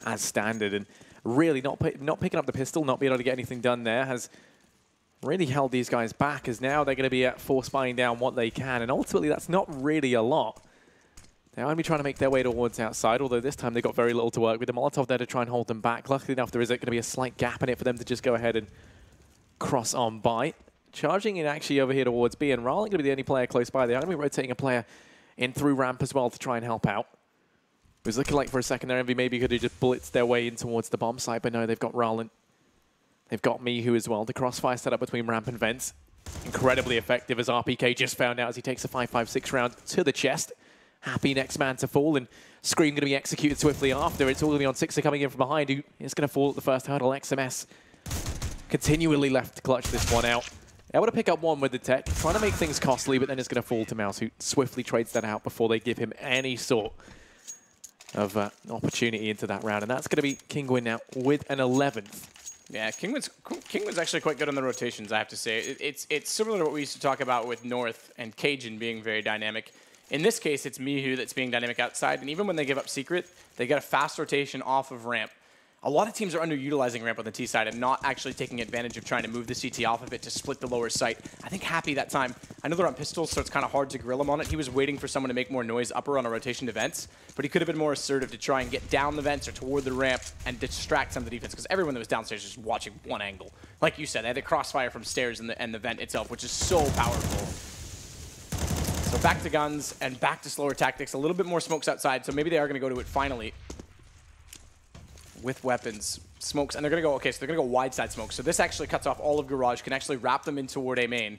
as standard. And really not picking up the pistol, not being able to get anything done there has really held these guys back, as now they're going to be force buying down what they can, and ultimately that's not really a lot. They're only trying to make their way towards outside, although this time they got very little to work with. The Molotov there to try and hold them back. Luckily enough, there is going to be a slight gap in it for them to just go ahead and cross on by. Charging in actually over here towards B, and Rallen going to be the only player close by. They're going to be rotating a player in through ramp as well to try and help out. It was looking like for a second there, EnVy maybe could have just blitzed their way in towards the bomb site, but no, they've got Rallen. They've got Mihu as well. The crossfire set up between ramp and vents. Incredibly effective, as RPK just found out as he takes a 5.56 round to the chest. Happy next man to fall, and Scream going to be executed swiftly after. It's all going to be on Sixer coming in from behind, who is going to fall at the first hurdle. XMS continually left to clutch this one out. Able to pick up one with the tech, trying to make things costly, but then it's going to fall to Mouse, who swiftly trades that out before they give him any sort of opportunity into that round. And that's going to be Kinguin now with an 11th. Yeah, Kinguin's actually quite good on the rotations, I have to say. It's similar to what we used to talk about with North and Cajun being very dynamic. In this case, it's Mihu that's being dynamic outside, and even when they give up Secret, they get a fast rotation off of ramp. A lot of teams are underutilizing ramp on the T side and not actually taking advantage of trying to move the CT off of it to split the lower site. I think Happy that time, I know they're on pistols, so it's kind of hard to grill him on it. He was waiting for someone to make more noise upper on a rotation to vents, but he could have been more assertive to try and get down the vents or toward the ramp and distract some of the defense, because everyone that was downstairs was just watching one angle. Like you said, they had the crossfire from stairs and the vent itself, which is so powerful. So back to guns and back to slower tactics. A little bit more smokes outside, so maybe they are going to go to it finally. With weapons, smokes, and they're going to go, okay, so they're going to go wide side smokes. So this actually cuts off all of Garage, can actually wrap them in toward A main.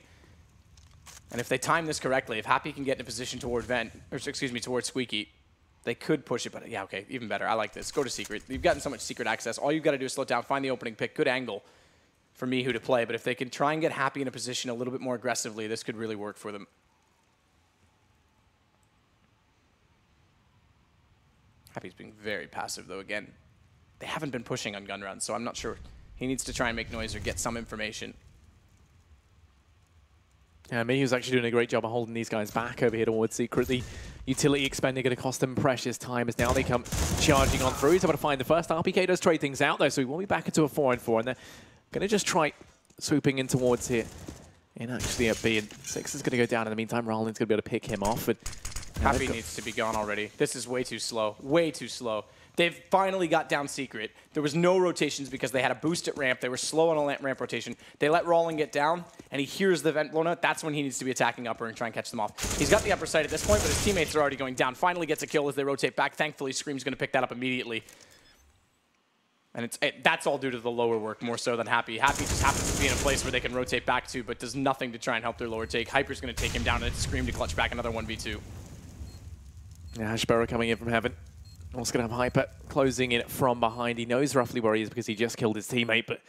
And if they time this correctly, if Happy can get in a position toward Vent, or excuse me, toward Squeaky, they could push it, but yeah, okay, even better. I like this. Go to Secret. You've gotten so much Secret access. All you've got to do is slow down, find the opening pick, good angle for Mihu to play. But if they can try and get Happy in a position a little bit more aggressively, this could really work for them. Happy's being very passive, though, again. They haven't been pushing on gun runs, so I'm not sure. He needs to try and make noise or get some information. Yeah, Mihu's actually doing a great job of holding these guys back over here towards Secret. The utility expender going to cost them precious time as now they come charging on through. He's able to find the first. RPK does trade things out, though, so he will be back into a 4-on-4, and they're going to just try swooping in towards here. And actually at B, and Six is going to go down in the meantime. Rollins going to be able to pick him off. And Happy needs to be gone already. This is way too slow. Way too slow. They've finally got down Secret. There was no rotations because they had a boost at ramp. They were slow on a ramp rotation. They let Rollin get down, and he hears the vent blown out. That's when he needs to be attacking upper and try and catch them off. He's got the upper side at this point, but his teammates are already going down. Finally gets a kill as they rotate back. Thankfully, Scream's going to pick that up immediately. And that's all due to the lower work more so than Happy. Happy just happens to be in a place where they can rotate back to, but does nothing to try and help their lower take. Hyper's going to take him down, and it's Scream to clutch back another 1v2. Yeah, Ashborough coming in from heaven. Also going to have Hyper closing in from behind. He knows roughly where he is because he just killed his teammate, but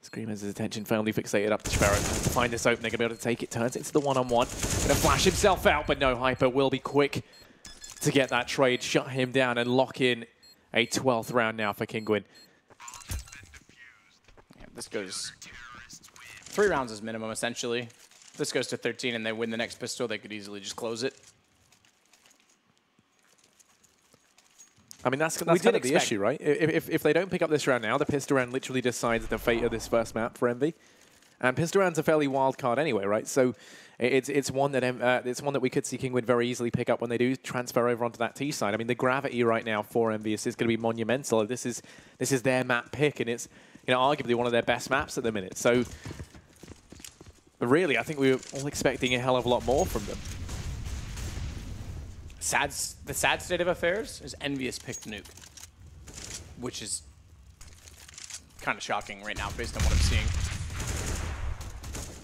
Scream has his attention firmly fixated up to Sparrow. To find this opening, going to be able to take it. Turns into the one-on-one. Going to flash himself out, but no, Hyper will be quick to get that trade, shut him down, and lock in a 12th round now for Kinguin. Yeah, this goes 3 rounds as minimum, essentially. If this goes to 13 and they win the next pistol, they could easily just close it. I mean, that's kind of the issue, right? If they don't pick up this round now, the pistol round literally decides the fate of this first map for EnVy. And pistol round's a fairly wild card anyway, right? So it's one that we could see Kinguin very easily pick up when they do transfer over onto that T side. I mean, the gravity right now for EnVyUs is going to be monumental. This is their map pick, and it's arguably one of their best maps at the minute. So really, I think we were all expecting a hell of a lot more from them. The sad state of affairs is EnVyUs picked Nuke, which is kind of shocking right now based on what I'm seeing.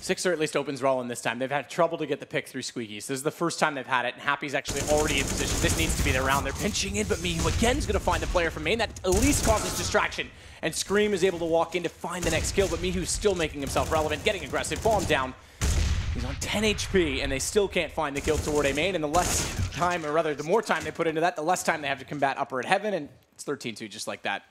Sixer at least opens Rollin this time. They've had trouble to get the pick through Squeakies. This is the first time they've had it, and Happy's actually already in position. This needs to be their round. They're pinching in, but Mihu again is going to find the player from main. That at least causes distraction, and Scream is able to walk in to find the next kill, but Mihu's still making himself relevant, getting aggressive, bomb down. He's on 10 HP, and they still can't find the kill toward A main, and the less time, or rather, the more time they put into that, the less time they have to combat upper at heaven, and it's 13-2 just like that.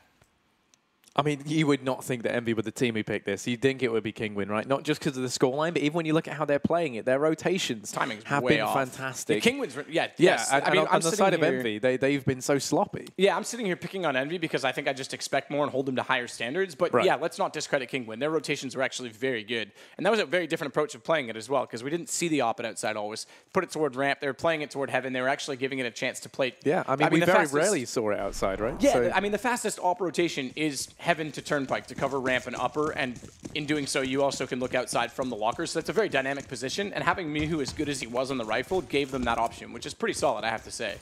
I mean, you would not think that EnVy were the team who picked this. You'd think it would be Kinguin, right? Not just because of the scoreline, but even when you look at how they're playing it, their rotations have way been off. fantastic. Yeah, Kinguin's, Yeah, yes. and I mean, on the side of EnVy, they've been so sloppy. Yeah, I'm sitting here picking on EnVy because I think I just expect more and hold them to higher standards. But yeah, let's not discredit Kinguin. Their rotations were actually very good. And that was a very different approach of playing it as well, because we didn't see the op outside always. Put it toward ramp. They were playing it toward heaven. They were actually giving it a chance to play. Yeah, I mean we very rarely saw it outside, right? Yeah, so I mean, the fastest op rotation is heaven to turnpike to cover ramp and upper, and in doing so, you also can look outside from the lockers. So that's a very dynamic position, and having Mihu as good as he was on the rifle gave them that option, which is pretty solid, I have to say.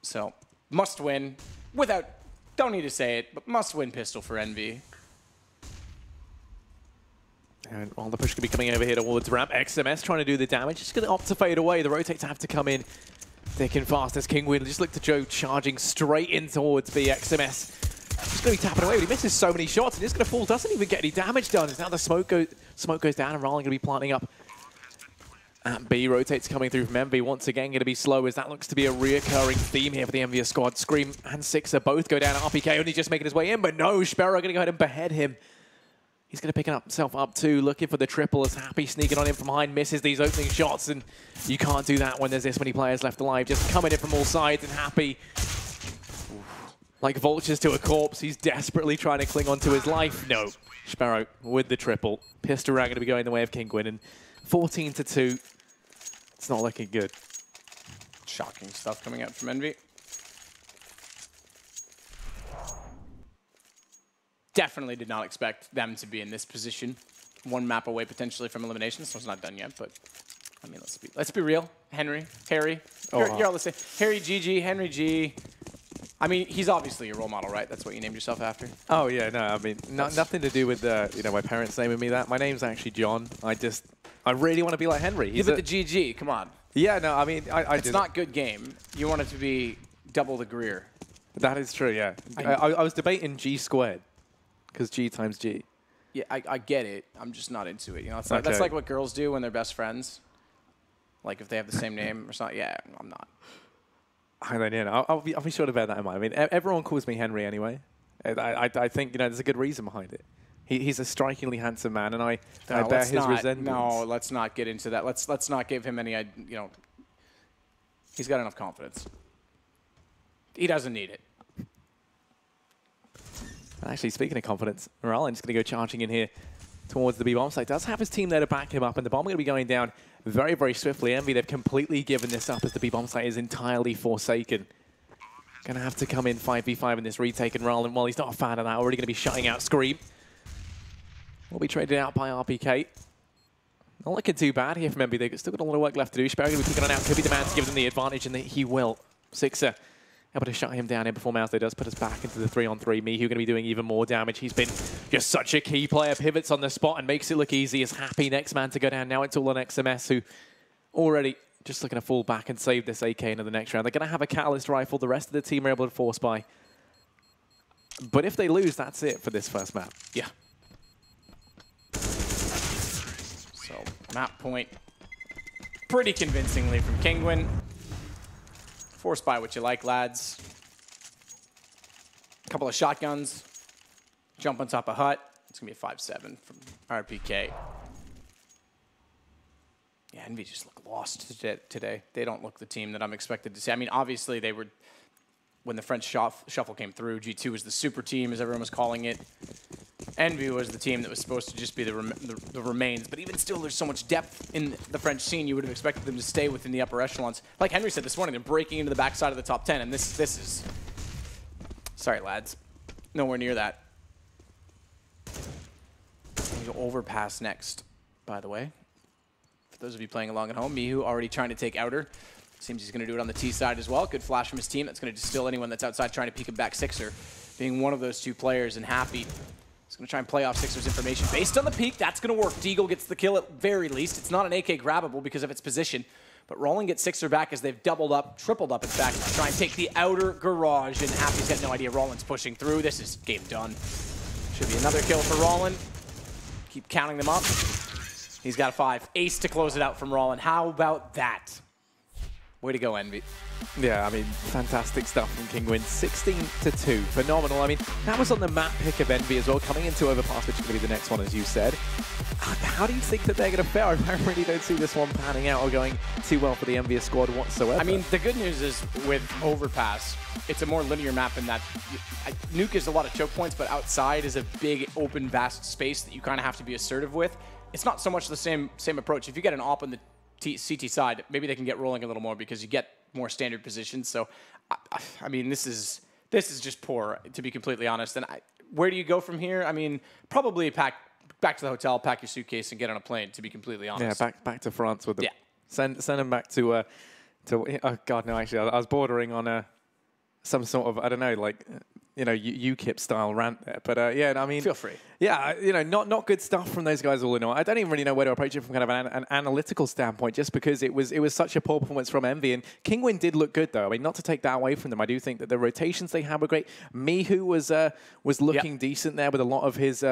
So, must win, don't need to say it, but must win pistol for EnVy. And while the push could be coming over here towards ramp, XMS trying to do the damage. Just going to opt to fade away. The rotates have to come in thick and fast as Kinguin. Just look to Joe charging straight in towards the XMS. Just going to be tapping away, but he misses so many shots, and he's going to fall. Doesn't even get any damage done. As now the smoke goes down, and Rolling going to be planting up. And B rotates coming through from EnVy. Once again, going to be slow, as that looks to be a reoccurring theme here for the EnVyUs squad. Scream and Sixer both go down. RPK only just making his way in, but no, Sparrow going to go ahead and behead him. He's going to pick himself up too, looking for the triple as Happy sneaking on in from behind, misses these opening shots, and you can't do that when there's this many players left alive. Just coming in from all sides, and Happy, like vultures to a corpse, he's desperately trying to cling on to his life. No, Sparrow with the triple. Pistol round going to be going the way of Kinguin, and 14-2. It's not looking good. Shocking stuff coming out from EnVy. Definitely did not expect them to be in this position. One map away potentially from elimination, so it's not done yet, but I mean, let's be real. Harry, you're all the same. Harry GG, Henry G. I mean, he's obviously your role model, right? That's what you named yourself after. Oh yeah, no, I mean, nothing to do with my parents naming me that. My name's actually John. I really want to be like Henry. He's the GG, come on. Yeah, no, I mean, it's not good game. You want it to be double the Greer. That is true, yeah. I was debating G squared. Because G times G. Yeah, I get it. I'm just not into it. You know, it's like, that's like what girls do when they're best friends. Like if they have the same name or something. Yeah, I'm not. I don't know. I'll be sure to bear that in mind. I mean, everyone calls me Henry anyway. I think there's a good reason behind it. He's a strikingly handsome man, and I bear his resemblance. No, let's not get into that. Let's not give him any. He's got enough confidence. He doesn't need it. Actually, speaking of confidence, Morales going to go charging in here towards the B-bomb site. Does have his team there to back him up, and the bomb going to be going down very, very swiftly. EnVy, they've completely given this up as the B-bomb site is entirely forsaken. Going to have to come in 5v5 in this retake, and Roland, while he's not a fan of that, already going to be shutting out Scream. Will be traded out by RPK. Not looking too bad here from EnVy. They've still got a lot of work left to do. Sparrow going to be kicking on out. Could be the man to give them the advantage, and he will. Sixer able to shut him down here before Mouse does put us back into the 3-on-3. Mihu going to be doing even more damage. He's been just such a key player. Pivots on the spot and makes it look easy. Is Happy next man to go down. Now it's all on XMS, who already just looking to fall back and save this AK into the next round. They're going to have a Catalyst rifle. The rest of the team are able to force buy. But if they lose, that's it for this first map. Yeah. So, map point pretty convincingly from Kinguin. Force buy what you like, lads. A couple of shotguns. Jump on top of hut. It's going to be a 5-7 from RPK. Yeah, EnVy just look lost today. They don't look the team that I'm expected to see. I mean, obviously, they were, when the French shuffle came through, G2 was the super team, as everyone was calling it. EnVy was the team that was supposed to just be the remains. But even still, there's so much depth in the French scene, you would have expected them to stay within the upper echelons. Like Henry said this morning, they're breaking into the backside of the top 10, and this is... Sorry, lads. Nowhere near that. We'll go overpass next, by the way. For those of you playing along at home, Mihu already trying to take outer. Seems he's going to do it on the T side as well. Good flash from his team. That's going to distill anyone that's outside trying to peek him back. Sixer being one of those two players, and Happy is going to try and play off Sixer's information. Based on the peek, that's going to work. Deagle gets the kill at very least. It's not an AK grabbable because of its position, but Roland gets Sixer back as they've doubled up, tripled up in fact, to try and take the outer garage, and Happy's got no idea Roland's pushing through. This is game done. Should be another kill for Roland. Keep counting them up. He's got a 5. Ace to close it out from Roland. How about that? Way to go, Envy. Yeah, I mean, fantastic stuff from Kinguin. 16-2, phenomenal. I mean, that was on the map pick of Envy as well, coming into Overpass, which is going to be the next one, as you said. How do you think that they're going to fare? I really don't see this one panning out or going too well for the EnVyUs squad whatsoever. I mean, the good news is with Overpass, it's a more linear map in that Nuke is a lot of choke points, but outside is a big, open, vast space that you kind of have to be assertive with. It's not so much the same approach. If you get an op on the CT side, maybe they can get rolling a little more because you get more standard positions. So, I mean, this is just poor, to be completely honest. And where do you go from here? I mean, probably back to the hotel, pack your suitcase, and get on a plane, to be completely honest. Yeah, back to France with them. Yeah. Send them back to oh, God, no, actually, I was bordering on some sort of, I don't know, like, you know, UKIP style rant there. But yeah, I mean, feel free. Yeah, you know, not good stuff from those guys all in all. I don't even really know where to approach it from kind of an analytical standpoint, just because it was such a poor performance from Envy. And Kinguin did look good though. I mean, not to take that away from them. I do think that the rotations they had were great. Mihu was looking decent there with a lot of his.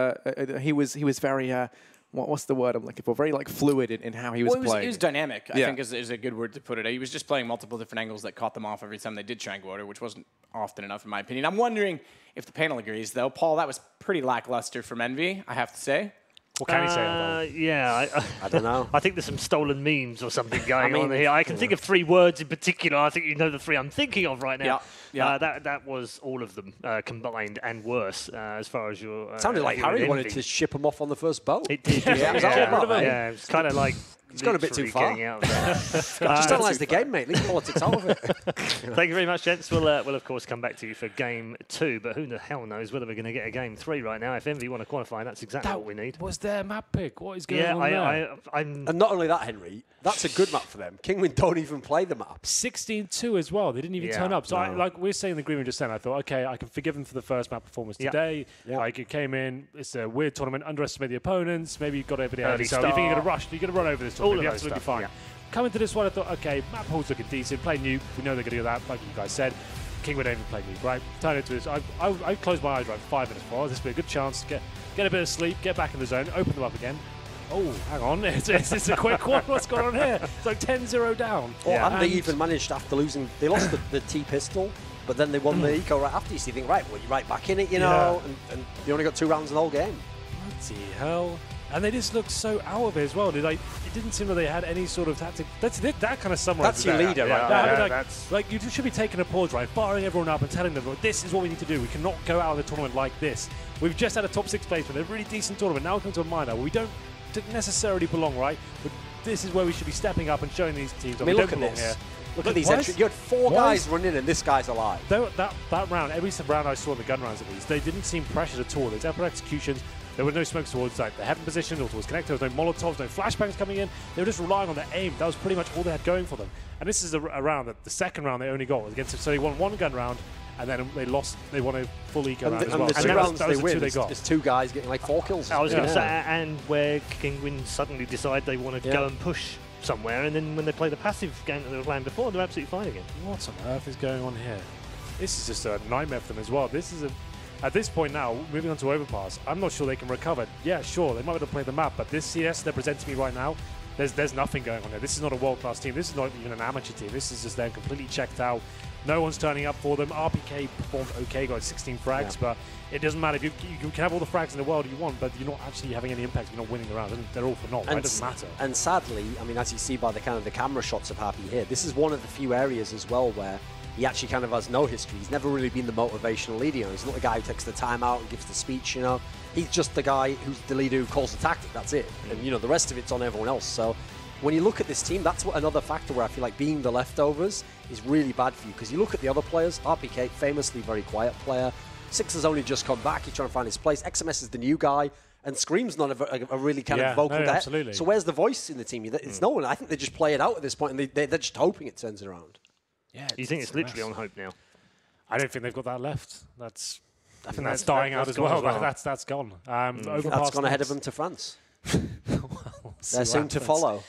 He was very. What's the word I'm looking for? Very like fluid in how he was playing. He was dynamic, I think is a good word to put it. He was just playing multiple different angles that caught them off every time they did triangle order, which wasn't often enough in my opinion. I'm wondering if the panel agrees, though. Paul, that was pretty lackluster from Envy, I have to say. What can you say on that? Yeah, I don't know. I think there's some stolen memes or something going on here. I can think of 3 words in particular. I think you know the 3 I'm thinking of right now. Yeah. That was all of them combined and worse as far as your. Sounded like Harry wanted to ship him off on the first boat. It did. Yeah, it's kind of like. It's gone a bit too far. Just analyse the game, mate. Leave politics out of it. Thank you very much, gents. We'll of course come back to you for game 2, but who the hell knows whether we're going to get a game 3 right now. If Envy want to qualify, that's exactly what we need. Was their map pick? What is going on there? And not only that, Henry, that's a good map for them. Kinguin don't even play the map. 16-2 as well. They didn't even turn up. So, like we were saying in the agreement just then, I thought, okay, I can forgive them for the first map performance today. Like, it came in, it's a weird tournament, underestimate the opponents, maybe you got everybody out of yourself. You think you're going to rush, you're going to run over this tournament, you're absolutely fine. Coming to this one, I thought, okay, map hold's looking decent, play Nuke, we know they're going to do that, like you guys said. Kinguin don't even play Nuke, right? Turn into this. I closed my eyes right 5 minutes before. This would be a good chance to get a bit of sleep, get back in the zone, open them up again. Oh, hang on. It's a quick one. What's going on here? It's like 10-0 down. And they even managed, after losing, they lost the T-pistol, but then they won the eco right after. So you think, right, well, you're right back in it, you know, and they only got 2 rounds in the whole game. Bloody hell. And they just looked so out of it as well. It didn't seem like they had any sort of tactic. That kind of summarizes. That's your leader, right? Like you should be taking a pause, right? Firing everyone up and telling them, this is what we need to do. We cannot go out of the tournament like this. We've just had a top 6 placement, a really decent tournament. Now we come to a minor where we don't necessarily belong, right? But this is where we should be stepping up and showing these teams. I mean, look at this. Here. Look at these entries. You had 4 guys running and this guy's alive. That round, every round I saw in the gun rounds at least, they didn't seem pressured at all. There's upper executions. There were no smokes towards like the heaven position or towards connector. There was no Molotovs, no flashbangs coming in. They were just relying on their aim. That was pretty much all they had going for them. And this is a round that the second round they only got was against. So they won 1 gun round, and then they lost. They won a full eco round as well. And the 2 rounds they win, there's 2 guys getting like 4 kills. I was going to say, and where Kinguin suddenly decide they want to go and push somewhere, and then when they play the passive game that they were playing before, they're absolutely fine again. What on earth is going on here? This is just a nightmare for them as well. This is at this point now, moving on to Overpass, I'm not sure they can recover. Yeah, sure, they might be able to play the map, but this CS they're presenting me right now, there's nothing going on there. This is not a world-class team. This is not even an amateur team. This is just them completely checked out. No one's turning up for them. RPK performed okay, got 16 frags, but it doesn't matter. If you can have all the frags in the world you want, but you're not actually having any impact if you're not winning the round. They're all for naught, right? It doesn't matter. And sadly, I mean, as you see by the kind of the camera shots of Happy here, this is one of the few areas as well where he actually kind of has no history. He's never really been the motivational leader. You know, he's not the guy who takes the time out and gives the speech, you know. He's just the guy who's the leader who calls the tactic, that's it. And, you know, the rest of it's on everyone else. So when you look at this team, that's another factor where I feel like being the leftovers is really bad for you. Because you look at the other players, RPK, famously very quiet player. Six has only just come back. He's trying to find his place. XMS is the new guy. And Scream's not a really kind of vocal guy. Absolutely. So where's the voice in the team? It's no one. I think they just play it out at this point, and they're just hoping it turns it around. Yeah, you think it's literally on hope now? I don't think they've got that left. I think that's dying out as well. That's gone. That's gone ahead of them to France. They're soon to follow.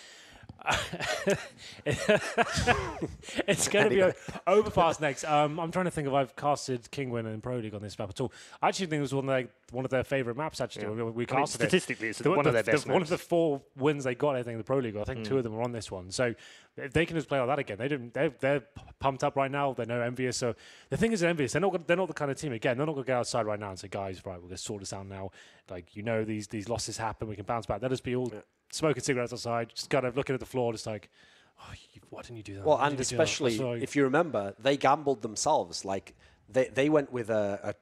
It's going to be Overpass next. I'm trying to think if I've casted Kinguin and Pro League on this map at all. I actually think it was one of their favourite maps, actually. Yeah. We I mean, casted statistically, it. it's one of their best One maps. of the 4 wins they got, I think, in the Pro League. I think 2 of them were on this one. So if they can just play like that again, they're pumped up right now. They know EnVyUs. So the thing is, EnVyUs, they're not the kind of team, again, they're not going to go outside right now and say, guys, right, we're going to sort this out now. Like, these losses happen. We can bounce back. They'll just be all smoking cigarettes outside, just kind of looking at the floor, just like, oh, why didn't you do that? Well, and especially if you remember, they gambled themselves. Like they went with I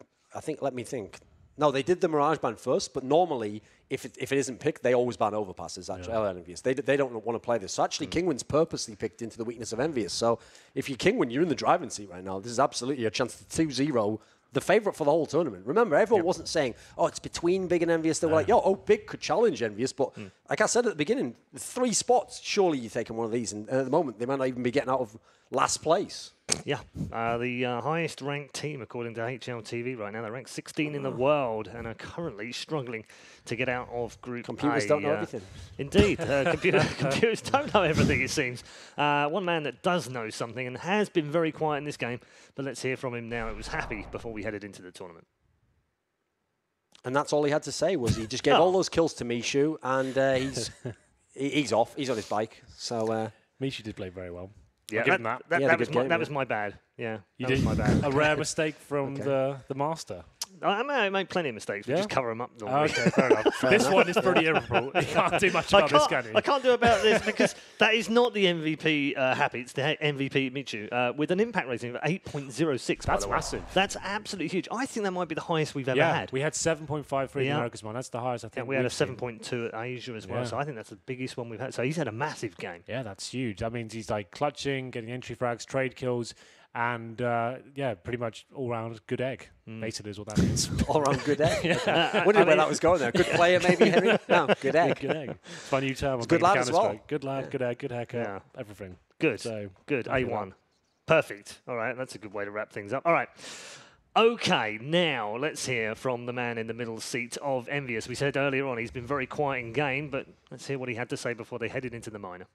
think. Let me think. No, they did the Mirage ban first, but normally, if it isn't picked, they always ban overpasses. Actually, EnVyUs. They don't want to play this. So actually, Kinguin's purposely picked into the weakness of EnVyUs. So if you're Kinguin, you're in the driving seat right now. This is absolutely a chance to 2-0. The favourite for the whole tournament. Remember, everyone wasn't saying, oh, it's between Big and EnVyUs. They were like, Big could challenge EnVyUs. But like I said at the beginning, 3 spots, surely you're taking one of these. And at the moment, they might not even be getting out of last place. Yeah, the highest ranked team according to HLTV right now. They're ranked 16 in the world and are currently struggling to get out of Group Computers A. don't know everything. Indeed, computers don't know everything, it seems. One man that does know something and has been very quiet in this game, but let's hear from him now. It was happy before we headed into the tournament. And that's all he had to say was he just gave all those kills to Mishu, and he's off. He's on his bike. So Mishu did play very well. Yeah, that was my bad. Yeah, that was my bad. A rare mistake from the master. I made plenty of mistakes. We just cover them up normally. Okay, fair enough. This one is pretty irreparable. You can't do much about this, can you? I can't do about this because that is not the MVP Happy. It's the MVP Michu with an impact rating of 8.06. That's massive. That's absolutely huge. I think that might be the highest we've ever had. We had 7.5 for the America's one. That's the highest, I think. Yeah, we had a 7.2 at Asia as well. So I think that's the biggest one we've had. So he's had a massive game. Yeah, that's huge. That means he's like clutching, getting entry frags, trade kills. And, pretty much all-round good egg, basically is what that means. All-round good egg? Wondering where that was going there. Good player, maybe, Henry? No, good egg. Good egg. It's my new term. Good lad as well. Good lad, good egg, good haircut, everything. Good. So good. A1. Perfect. All right, that's a good way to wrap things up. All right. Okay, now let's hear from the man in the middle seat of EnVyUs. We said earlier on he's been very quiet in game, but let's hear what he had to say before they headed into the minor.